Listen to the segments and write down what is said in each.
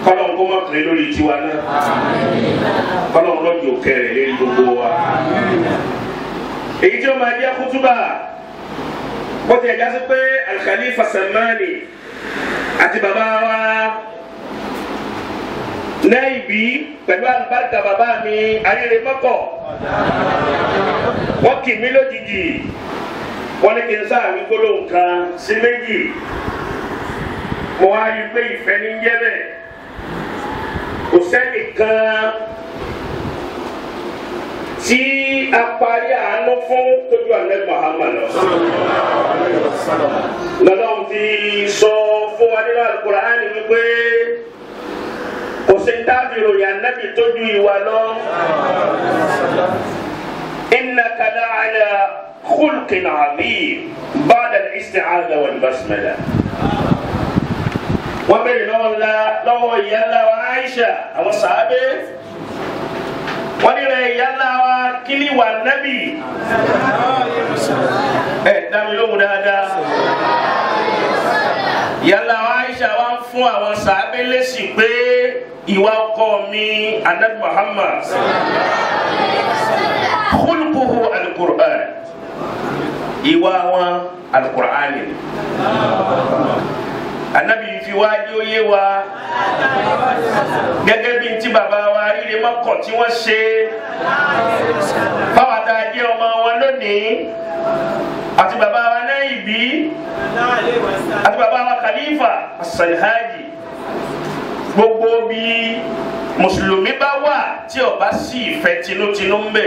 kọ́lọ́n kó má kéré lórí tiwa náà kọ́lọ́n lọ́jọ́ kẹrẹ̀ lórí gbogbo wa. èyí tí ó máa jẹ́ kútúbà bó ti ẹ̀já sí pé Al-Khalifa Salmani àti bàbá wa Naibi pẹ̀lú àlùbáríkà bàbá mi Aríremọ́kọ̀ wọ́n kì mí lójijì wọ́n ní kí n sáà wí gbólóhùn kan sí méjì mo wá rí i pé ìfẹ́ ní jẹ́ bẹ́ẹ̀ kò sẹ́nìkan tí a parí àánú fún tójú Ànábì Muhammad lọ́dọ̀ fi sọ fún wa nínú Al-Qur'ani wípé kò sí tábì ròyìn Ànábì tójú ìwà lọ. innaka la'ala khulqin 'azim ba'da al-isti'adha wal-basmala. wọ́n bẹ̀rẹ̀ lọ́wọ́ ìyá ńlá wa Aisha àwọn sàábé wọ́n ní rẹ̀ ìyá ńlá wa kílí wà nábì dámi lóhùn dáadáa. ìyá ńlá wa Aisha wá ń fún àwọn sàábé lésì pé ìwà ọkọ mi Ànábì Muhammad khulquhu al-Qur'an ìwà wọn al-Qur'an ni. Ànábì fi wájú yé wa gẹ́gẹ́ bí ti bàbá wa Aríremọ́kọ̀ tí wọ́n ṣe fáwọn àtàjẹ́ ọmọ wọn lónìí àti bàbá wa Naibi àti bàbá wa Khalifa As-Salhaji. gbogbo bí mùsùlùmí bá wà tí ó bá sí ìfẹ́ tinútinú ń bẹ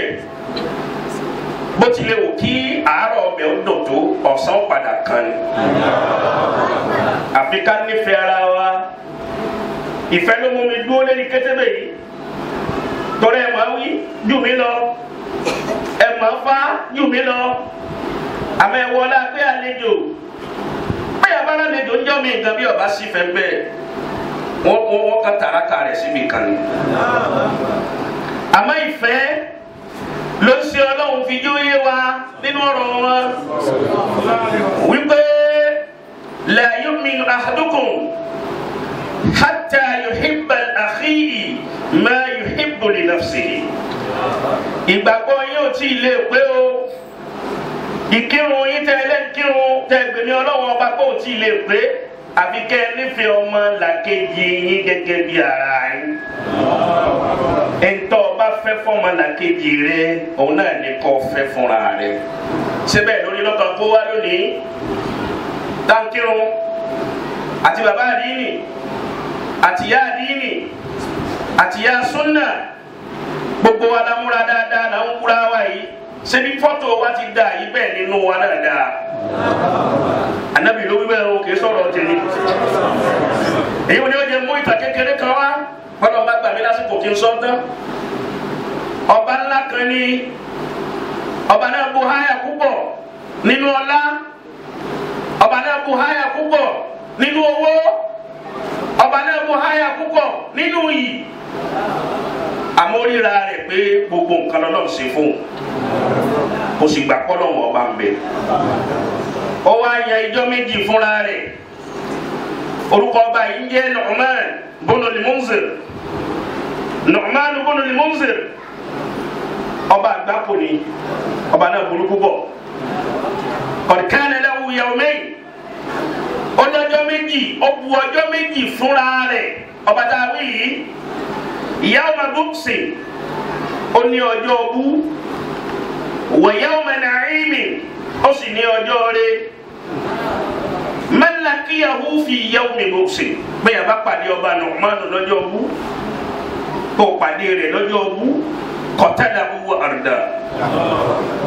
bó tilẹ̀ wò kí àárọ̀ ọbẹ̀ ó dùn tó ọ̀sán padà kan ni. àfi ká nífẹ̀ẹ́ ara wa ìfẹ́ ló mú mi dúró lórí kétébè yìí torí ẹ̀ máa wí jù mí lọ ẹ̀ máa fá jù mí lọ àmọ́ ẹ̀ wọlé pé àlejò bẹ́ẹ̀ abára àlejò ń jọ́ mi nǹkan bí ọba sí fẹ́ bẹ́ẹ̀ wọ́n ká tàràkà rẹ̀ síbi kan ni. àmọ́ ìfẹ́ ló ṣe Ọlọ́run fi jó yé wa nínú ọ̀rọ̀ wọn wípé la yu'minu ahadukum hatta yuhibba li akhihi ma yuhibbu li nafsihi. ìgbàgbọ́ yóò tí ì lè pé o ìkírun yín tẹ́lẹ̀ kírun tẹ́gbẹ̀mí Ọlọ́run ọba kó tí ì lè pé àbí kẹ́ nífẹ̀ẹ́ ọmọ làkejì yín gẹ́gẹ́ bí ara yín. ẹ̀ńtọ́ bá fẹ́ fọ́mọ làkejì rẹ òun náà ní kó fẹ́ fúnra rẹ. síbẹ̀ lórí lọ́kàn kó wá lónìí táǹkìrún àti bàbá àdínì àti ìyá àdínì àti ìyá súnà gbogbo wa la múra dáadáa là ń kúra wa yìí ṣebí fọ́tò wa ti dà yìí bẹ́ẹ̀ nínú wa náà dáa. Ànábì ló wí bẹ́ẹ̀ o kì í sọ̀rọ̀ tèmi. èyí wọn ni ó jẹ mú ìtàn kékeré kan wá bọ́lá ọba gbàmí lásìkò kí n sọ tán. ọba ńlá kan ní ọba náà bu háyà púpọ̀ nínú ọlá ọba náà bu háyà púpọ̀ nínú owó ọba náà bu háyà púpọ̀ nínú iyì. àmọ́ ríra rẹ̀ pé gbogbo nǹkan lọ́lọ́run ṣe fún un kò sì gbà kọ́ lọ́wọ́ ọba ń bẹ. ó wá yan ijọ́ méjì fúnra rẹ̀ orúkọ ọba yìí ń jẹ́ Nu'man bunul Munzir. Nu'man bunul Munzir ọba àgbákò ni ọba náà burúkú bọ̀. qad kana lahu yawmayn ó lọ́jọ́ méjì ó bu ọjọ́ méjì fúnra rẹ̀ ọba tá a wí yìí. yawma bu'sin ó ní ọjọ́ bú wa yawma na'imin ó sì ní ọjọ́ rẹ̀. man laqiyahu fi yawmi bu'sin bẹ́ẹ̀ bá pàdé ọba Nu'man lọ́jọ́ bú kó pàdé rẹ̀ lọ́jọ́ bú qatalahu wa arda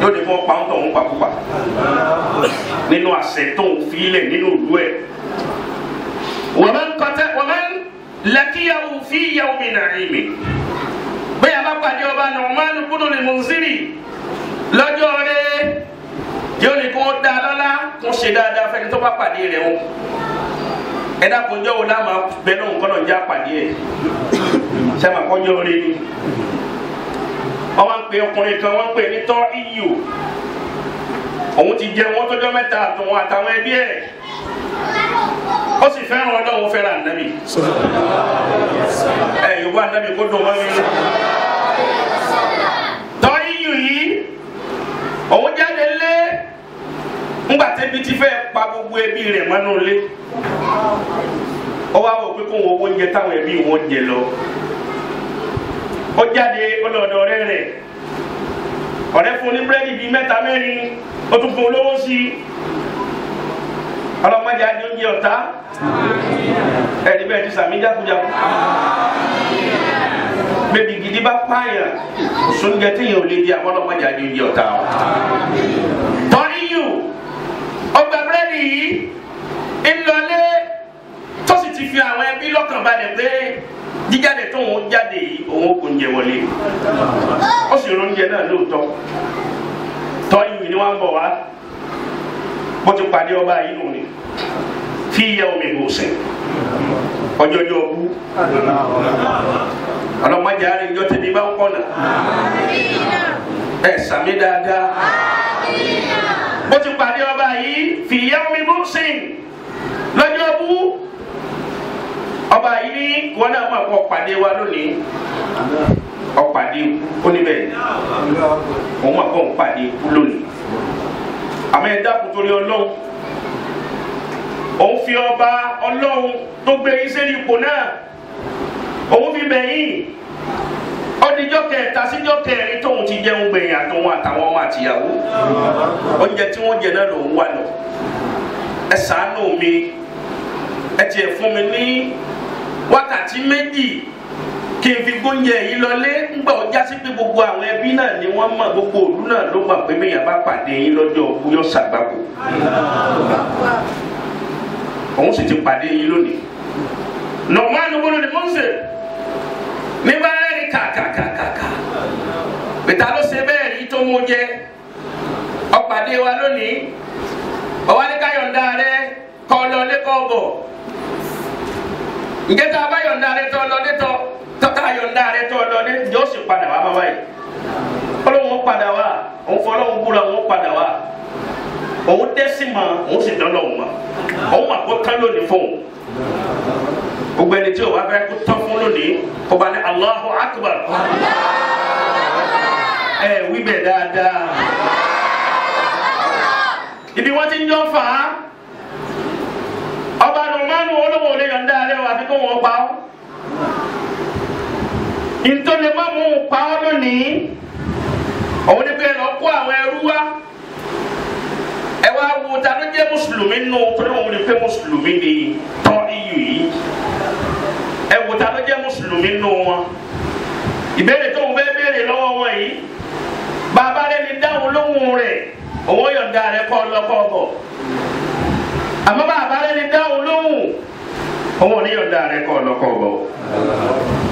yóò ní fún pàǹtọ̀ ń pakúpa nínú àṣẹ tó ń filẹ̀ nínú ìlú ẹ̀. wa man laqiyahu fi yawmi na'imin bẹ́ẹ̀ bá pàdé ọba Nu'man bunul Munziri lọ́jọ́ rẹ̀ yóò ní kó da lọ́lá kó ṣe dáadáa fẹ́ni tó bá pàdé rẹ̀ wọn. ẹ dákun jọ́ wo láàmú bẹ́ẹ̀ lóhùn kọ́nà já pàdé ẹ̀ sẹ́wọ̀n kọ́jọ́ rẹ̀ ni. wọ́n máa ń pe ọkùnrin kan wọ́n ń pè ní tọ́ iyù òun ti jẹun wọ́n tọ́jọ́ mẹ́ta àtàwọn ẹbí ẹ̀ ó sì fẹ́ràn Ọlọ́run fẹ́ràn Ànábì Yorùbá nàbí kó dùn mọ́ mi. Tọ́yìn yìí òun jáde lé ńgbà tẹ́bi ti fẹ́ pa gbogbo ẹbí rẹ̀ mọ́nú lé. Ó wá wò pé kó wọn owó oúnjẹ táwọn ẹbí wọn jẹ lọ. Ó jáde ọlọ́dọ̀ ọ̀rẹ́ rẹ̀. Ọ̀rẹ́ fún ní búrẹ́dì bíi 3 4 ó tún fún olówó sí i. Ọlọ́mọdé adé oúnjẹ ọ̀tá. Ẹni bẹ́ẹ̀ ti sàmì jákujáku. Bébí gidi bá pààyàn sóúnjẹ téèyàn ò lè di àwọn ọlọ́mọdé adé oúnjẹ ọ̀tá o. Tọ́níyù ọgbà búrẹ́dì yìí ńlọlé tó sì ti fi àwọn ẹbí lọ́kàn balẹ̀ pé jíjáde tó ń jáde yìí òun kò ń jẹ wọlé. Ó sì róúnjẹ náà lóòótọ́. Tọ́níyù ni wọ́n ń bọ̀ wá. Bó ti pàdé ọba yìí nù ni fi yẹ omi bò sẹ ọjọjọ bú ọlọmọdé àríjọ tẹbi bá ń kọnà ẹ sàmì dáadáa bó ti pàdé ọba yìí fi yẹ omi bò sẹ lọ́jọ́ bú ọba yìí ní wọn náà máa kọ pàdé wa lónìí ọpàdé oníbẹ̀ òun máa kọ pàdé lónìí àmọ́ ẹ dákun torí Ọlọ́run òun fi ọba Ọlọ́run tó gbé iṣẹ́ ipò náà òun fi bẹ̀yìn ọdíjọ́ kẹta síjọ́ kẹrin tóun ti jẹun gbẹ̀yìn àtòun àtàwọn ọmọ àtìyàwó oúnjẹ tí wọ́n jẹ náà lòun wà lọ ẹ ṣàánú mi ẹ tiẹ̀ fún mi ní wákàtí 2 kí n fi gbóúnjẹ yìí lọlé ńgbà ó já sí pé gbogbo àwọn ẹbí náà ni wọ́n mọ̀ gbogbo òlú náà ló mọ̀ pé bẹ́ẹ̀ yẹn bá pàdé yín lọ́jọ́ òkú yọ ṣàgbákò òun sì ti pàdé yín lónìí Nu'man ibn al-Munzir ní báyìí rí kàkàkàkà pété ló ṣe bẹ́ẹ̀ rí tó mú jẹ ọ̀pàdé wa lónìí ọwọ́ ní káyọ̀ǹda rẹ kọ́ lọ lẹ́kọ̀ọ́ bọ̀ ǹjẹ́ tá a bá yọ̀ǹda rẹ tọ́ lọ létọ́ tọ́ka yọ̀ǹda rẹ tọ́ lọ lé yóò sì padà wá bàbá yìí Ọlọ́run ó padà wá òun fọ Ọlọ́run búra òun ó padà wá òun dẹ́sí ma òun sì dán lọ́wọ́ ma òun mà kó kán lónìí fún un gbogbo ẹni tí o wá fẹ́ kó tán fún lónìí kó bá ní Allahu Akbar ẹ wí bẹ̀ dáadáa ibi wọ́n ti ń jọ fà á ọba Nu'man olówó lè yọ̀ǹda rẹ wà bí kò wọ́n pa ọ́ ìtòlè má mú un pa ọ́ lónìí òun ní pé lọ kó àwọn ẹrú wá ẹ wá wo ta ló jẹ́ mùsùlùmí nù torí òun ní pé mùsùlùmí ni tọ́ iyù yìí ẹ wo ta ló jẹ́ mùsùlùmí nù wọn ìbéèrè tó ń fẹ́ béèrè lọ́wọ́ wọn yìí bàbá rẹ ní dáhùn lóhùn rẹ̀ òun yọ̀ǹda rẹ kọ́ lọ́kọ́ bọ̀ àmọ́ bàbá rẹ ní dáhùn lóhùn òun ní yọ̀ǹda rẹ kọ́ lọ́kọ́ bọ̀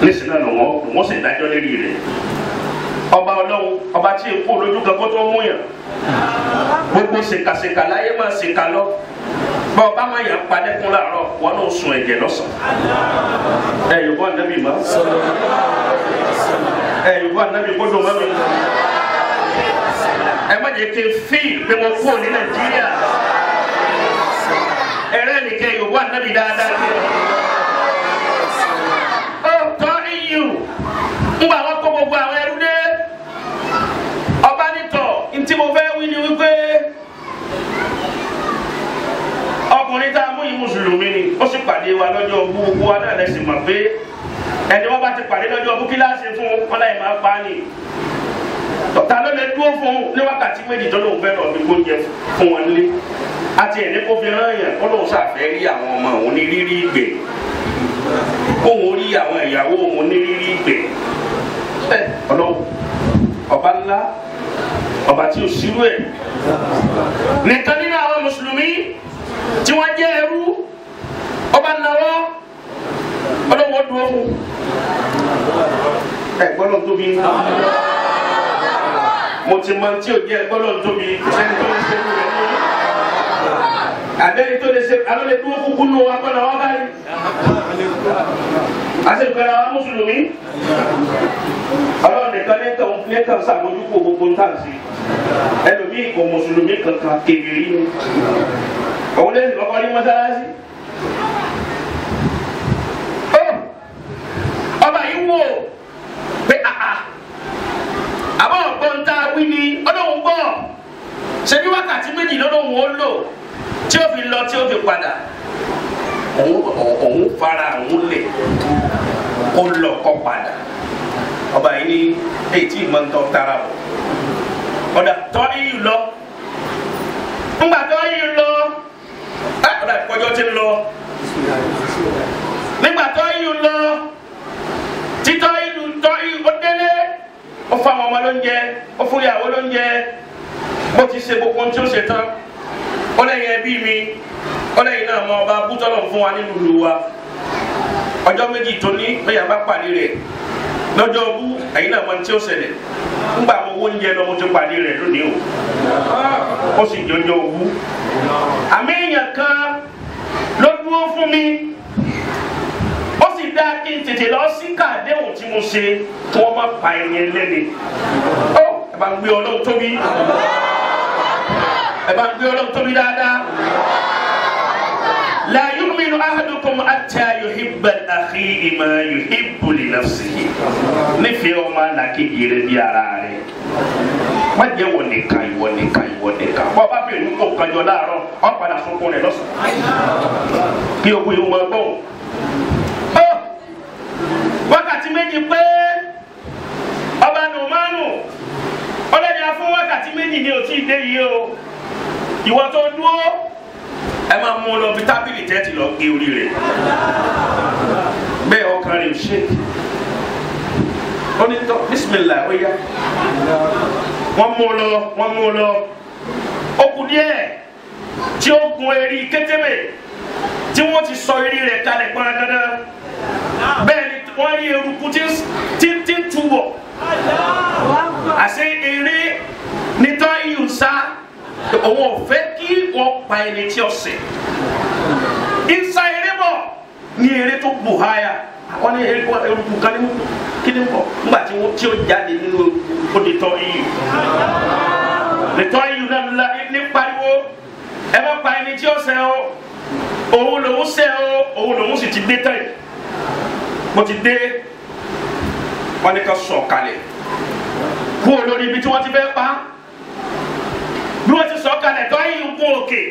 nísìnyí náà lọ́wọ́ sì dájọ́ lérí rẹ̀ ọba Ọlọ́run ọba tí èkó lójú kan kó tó mú yàn gbogbo ṣèkàṣèkà láyé máa ṣèkà lọ bá ọba máa yàn padà kún láàárọ̀ wọn náà sun ẹ̀jẹ̀ lọ́sàn ẹ yòókù ànábì má ẹ yòókù ànábì kó dùn mọ́ mi ẹ má jẹ́ kí n fíì pé mo kú ní Nàìjíríà ẹ̀rẹ́ nìkẹ́ yòókù ànábì dáadáa kí ó tọ́ iyù ńgbà wọn kó gbogbo àwọn ẹrú dé ọba nítọ̀ ntí mo fẹ́ wí ni wípé ọkùnrin tá a mú yìí mùsùlùmí ni ó sì pàdé wa lọ́jọ́ gbogbo wa náà lẹ́sìn mọ̀ pé ẹni wọ́n bá ti pàdé lọ́jọ́ ọkú kíláàsì fún wọn láì máa pa á ni tọ́ta ló lè dúró fún ní wákàtí méjì tó lóun fẹ́ lọ fi gbóúnjẹ fún wọn nílé àti ẹni kó fi rán yàn kó lóun ṣàfẹ́ rí àwọn ọmọ òun ní rírí ìgbẹ́ kóun rí àwọn ìyàwó òun ní rírí ìgbẹ́ Ọlọ́run ọba ńlá ọba tí ó sírú ẹ̀ nìkan nínú àwọn mùsùlùmí tí wọ́n jẹ́ ẹrú ọba náwó Ọlọ́run dúró fún ẹ gbọ́dọ̀ tóbi mo ti mọ tí ò jẹ́ gbọ́dọ̀ tóbi sẹ́ni tó lè ṣe rẹ̀ ní àbẹ́ni tó lè ṣe alọ́ lè dúró kúkú nù wá gbọ́dọ̀ wọ́n báyìí àti ìgbàlá wa mùsùlùmí Ọlọ́run nìkan ní kan ṣàmójúkò gbogbo nǹkan sí ẹlòmíì kò mùsùlùmí kankan kèfèrí ni òun lè lọ́kọ́ ní mọ́sálásí ọba yìí wò kó lọ kó padà ọba yìí ní èyí tí ìmọ̀ ń tọ́ tara bọ̀ ọ̀dà tọ́ iyù lọ ńgbà tọ́ iyù lọ ọ̀dà ìkọjọ́ ti lọ nígbà tọ́ iyù lọ títọ́ iyù tọ́ iyù ó délé ó fún àwọn ọmọ lóúnjẹ ó fún ìyàwó lóúnjẹ bó ti ṣe gbogbo ohun tí ó ṣe tán ó lẹ́yìn ẹbí mi ó lẹ́yìn náà mọ ọba bútọ́lọ̀ fún wa nínú ìlú wa ọjọ́ méjì tó ní bẹ́ẹ̀ yà bá pàdé rẹ̀ lọ́jọ́ ogún ẹ̀yin náà mọ ní tí ó ṣẹlẹ̀ ńgbà mo wó oúnjẹ lọ mo ti pàdé rẹ̀ lónìí o ó sì jọjọ ogún àmì èèyàn kan ló dúró fún mi ó sì dá kí n tètè lọ sí kàdéhùn tí mo ṣe kí wọ́n má pa ẹni ẹlẹ́ni ó ẹ bá ń gbé Ọlọ́run tóbi ẹ bá ń gbé Ọlọ́run tóbi dáadáa. لا يؤمن أحدكم حتى يحب لأخيه ما يحب لنفسه nífẹ̀ẹ́ ọmọ làkejì rẹ̀ bí ara rẹ̀ má jẹ́ wọ nìkan ìwọ nìkan ìwọ nìkan bọ́ bá bẹ̀rù kó kanjọ láàárọ̀ ọ́ padà sunkún rẹ̀ lọ́sàn-án kí o gbé wọn gbọ́ wákàtí méjì pé ọba nùmánù ọlọ́dẹ fún wákàtí méjì ní òtí ìdé yìí o ìwọ tó dúró ẹ máa mú lọ bí tábìlì tẹ́tì lọ gé orí rẹ̀ bẹ́ẹ̀ ọkàn rẹ̀ ò ṣe ó ní tọ́ bísímìlà ó yá wọ́n mú lọ ó kù díẹ̀ tí ó gun eré kétébè tí wọ́n ti sọ eré rẹ̀ kalẹ̀ pọ́n dandan bẹ́ẹ̀ ni wọ́n rí eruku tí ń túbọ̀ àṣẹ eré nítọ́ iyùn sá òun ò fẹ́ kí wọ́n pa ẹni tí ó sè ìsà eré bọ̀ ní eré tó bù háyà wọ́n ní eruku kan ní kíni bọ̀ nígbà tí ó jáde nínú onítọ̀ iyù nítọ̀ iyù náà ní pariwo ẹ má pa ẹni tí ó sè o òun lòun sè o òun lòun sì ti dé tán yìí mo ti dé wọ́n ní ká sọ̀ kalẹ̀ kú olórí ibi tí wọ́n ti fẹ́ pa bí wọ́n ti sọ kalẹ̀ tó yìí ń gún òkè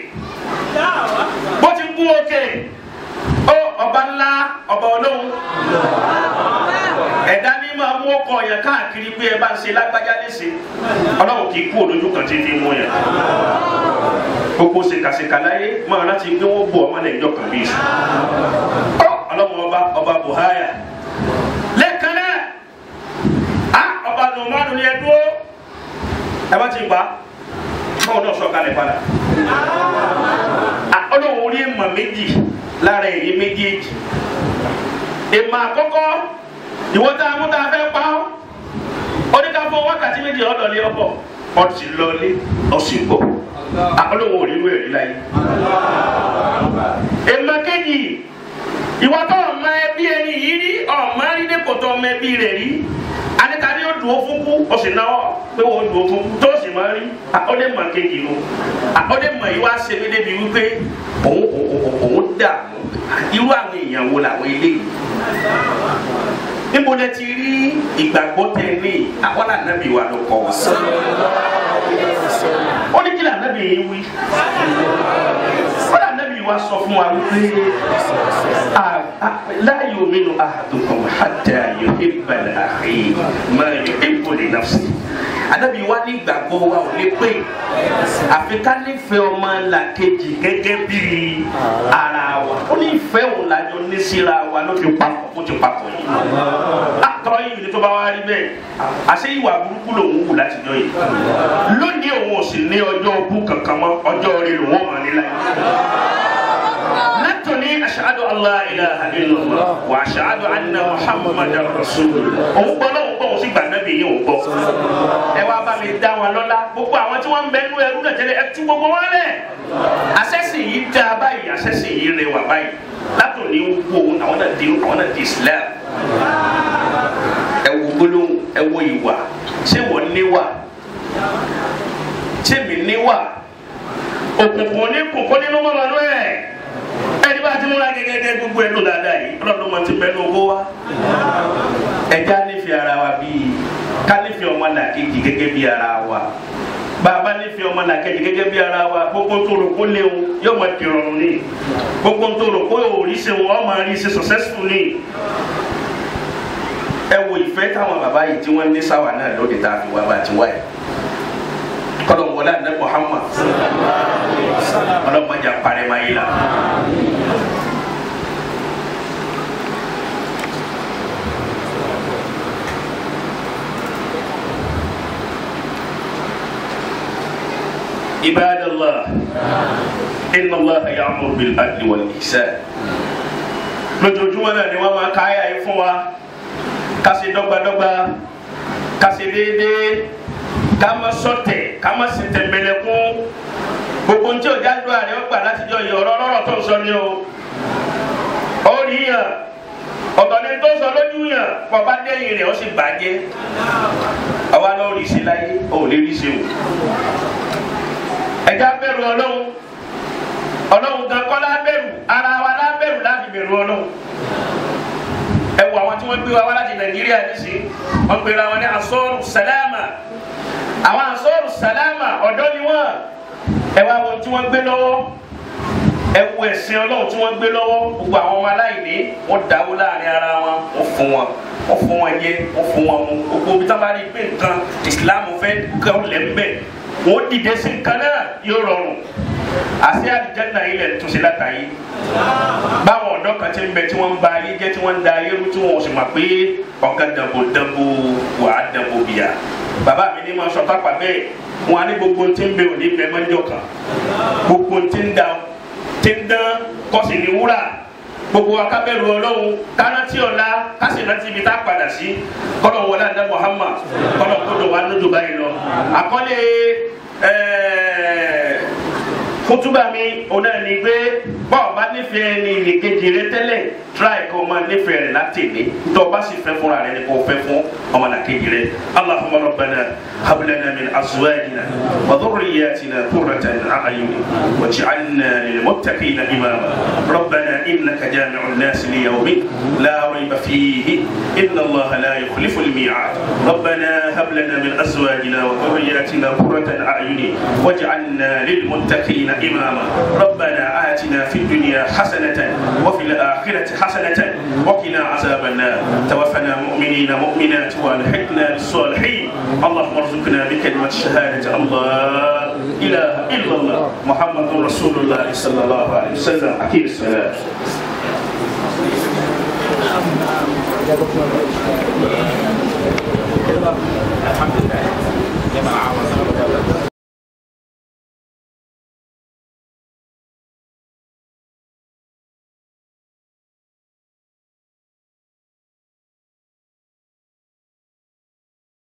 bó ti gún òkè ó ọba ńlá ọba olóhùn ẹ̀dá ní máa mú ọkọ̀ yẹn káàkiri pé ẹ bá ń ṣe lágbájá léṣe ọlọ́run kì í kú olójú kan tí ń fi mú yẹn gbogbo ṣèkàṣèkà láyé máa láti gbé wọn bọ ọmọ nàìjọ kan bí ìṣù ọlọ́run ọba buhari lẹ́ẹ̀kan náà ọba nùmánù ni ẹ dúró ẹ bá ti gbà báwo náà sọ kalẹ̀ padà ọlọ́run orí èèmọ̀ méjì lára èyí méjèèjì èèmọ̀ àkọ́kọ́ ìwọ tá a mú tá a fẹ́ pa ọ́ oníkàfọ́ wákàtí méjì ọ̀dọ̀lé ọ̀bọ̀ ọ̀sìn lọ́lé ọ̀sìn bọ̀ ọlọ́run orí ìwé ẹ̀rí láyé èèmọ̀ kejì ìwọ tó ọmọ ẹbí ẹni yìí rí ọmọ rí ní kòtò ọmọ ẹbí rẹ̀ rí anita ni o dùn fún kú o sì náwó pé o dùn fún kú tó sì máa rí ọdẹ mọ kejì ló ọdẹ mọ yìí wá ṣe mí débi wípé òun dààmú irú àwọn èèyàn wo làwọn eléyìí níbo lẹ ti rí ìgbàgbọ́ tẹ ní àwọn ànábì wa ló kọ́ wa ó ní kí lè ànábì yìí wí ó lè ànábì wa sọ fún wa wípé la yu'minu ahadukum hatta yuhibba li akhihi ma yuhibbu li nafsihi ànábì wa ní ìgbàgbọ́ wa ò lè pé àfi ká nífẹ̀ẹ́ ọmọ làkejì gẹ́gẹ́ bí ara wa ó ní ìfẹ́ òun lájọ ní síra wa ló fi papọ̀ ó ti papọ̀ yìí àtọ́ yìí ní tó bá wá rí bẹ́ẹ̀ àṣẹ ìwà burúkú lòun wù láti jọ yìí lónìí òun ò sì ní ọjọ́ ogún kankan mọ́ ọjọ́ orí lòun ò mọ̀ nílá yìí. látòní ashhadu an la ilaha illallah wa ashhadu anna muhammadan rasulullah òun gbọ́ lọ́wọ́ gbọ́ òun sì gbà nábì yìí òun gbọ́ ẹ wá bá mi dá wọn lọ́lá gbogbo àwọn tí wọ́n ń bẹ nú ẹrú náà tẹ́lẹ̀ ẹ tú gbogbo wọn lẹ̀ àṣẹ́sì yìí dá báyìí àṣẹ́sì yìí rẹwà báyìí látòní wo àwọn náà di Islam ẹ wo gbólóhùn ẹ wo ìwà ṣé wọ́n níwà ṣé mi níwà òkùnkùn ní kùnkùn nínú mọ́mọ́ ló ẹ̀ ẹni bá ti múra gẹ́gẹ́ gbogbo ẹ̀ ló dáadáa yìí ọlọ́dún mọ́ ti bẹ́ẹ̀ ló kó wa ẹja nífẹ̀ẹ́ ara wa bíi ká nífẹ̀ẹ́ ọmọ làkejì gẹ́gẹ́ bí ara wa bàbá nífẹ̀ẹ́ ọmọ làkejì gẹ́gẹ́ bí ara wa gbogbo tó rò kó léwu yóò máa di rọrùn ní gbogbo tó rò kó òòrí ṣe wọn ọmọ rí ṣe successful ní ẹ wo ìfẹ́ táwọn bàbá yìí tí wọ́n ní sáwà náà lóde tá a fi wá bá ti wáyé kọ́lọ̀ wọlé àná Muhammad ọlọ́mọdé àpárẹ̀ máa yé la. عباد الله إن الله يأمر بالعدل والإحسان lójoojúmọ́ náà ni wọ́n máa ka àyà yìí fún wa ká ṣe dọ́gbadọ́gba ká ṣe déédéé ká má ṣọ̀tẹ̀ ká má ṣe tẹ̀mbẹ̀lẹ̀kún gbogbo ní tí o jáde àrẹ ó gbà láti jọ yọ ọ̀rọ̀ lọ́rọ̀ tó ń sọ ni o ó rí yàn ọ̀tọ̀ ni tó ń sọ lójú yàn kọ́ bá dẹ́yìn rẹ̀ ó sì bàjẹ́ àwa náà rí sí láyé ó lè rí sí o ẹja bẹ̀rù Ọlọ́run Ọlọ́run gan kọ́ lábẹ̀rù ara wa lábẹ̀rù láti bẹ̀rù Ọlọ́run ẹ wo àwọn tí wọ́n gbé wa wá láti Nàìjíríà nísìnyí wọ́n gbé ra wọn ní Ansọ́rù Sàlámà àwọn Ansọ́rù Sàlámà ọ̀dọ́ ni wọ́n ẹ wá wọn tí wọ́n gbé lọ́wọ́ ẹ wo ẹ̀sìn Ọlọ́run tí wọ́n gbé lọ́wọ́ gbogbo àwọn ọmọ aláìní wọ́n dáwó láàrin ara wọn wọ́n fún wọn jẹ wọ́n fún wọn mu gbogbo bí táwọn bá rí pé nǹkan Ìsìlámù fẹ́ kọ́ lẹ́ńbẹ̀ wọ́n dìde sí nǹkan náà yóò rọrùn àti àlùjánnà ilẹ̀ túnṣe látàyè báwọn ọ̀dọ́ kan ti ń bẹ tí wọ́n ń ba ayé jẹ́ tí wọ́n ń da ayé rú tí wọ́n sì mọ̀ pé ọ̀gá dàbò wà á dàbò bìyà bàbá mi ní ma sọ pápá bẹ́ẹ̀ wọn á ní gbogbo tí ń bẹ òní bẹ mọ́jọ́ kan gbogbo tí ń dán kọ́sì ní wúrà gbogbo akábẹ́rù Ọlọ́run kárántí ọ̀la kásì rántí ibi tá a padà sí kọ́lọ̀ wọlé àdá Muhammad kọ́lọ̀ kódò wà lójú báyìí lọ àkọlé kútúbà mi ọ̀nà ni pé bọ́ọ̀ bá nífẹ̀ẹ́ ní ìrìnkejì rẹ tẹ́lẹ̀ tíráì kọ́ ọmọ nífẹ̀ẹ́ rẹ láti ní tó o bá sì fẹ́ fúnra rẹ ni kò fẹ́ fún ọmọ nàkejì rẹ Allahumma rabbana hab lana min azwajina wa dhurriyyatina qurratan a'yun waj'alna lil muttaqina imama rabbana innaka jami'un nas li yawmin la rayba fihi inna Allaha la yukhlifu al mi'ad rabbana hab lana min azwajina wa dhurriyyatina qurratan a'yun waj'alna lil muttaqina إماما ربنا آتنا في الدنيا حسنة وفي الآخرة حسنة وقنا عذاب النار توفنا مؤمنين مؤمنات والحقنا بالصالحين اللهم ارزقنا بكلمة شهادة الله إله إلا الله محمد رسول الله صلى الله عليه وسلم أكيد السلام الحمد لله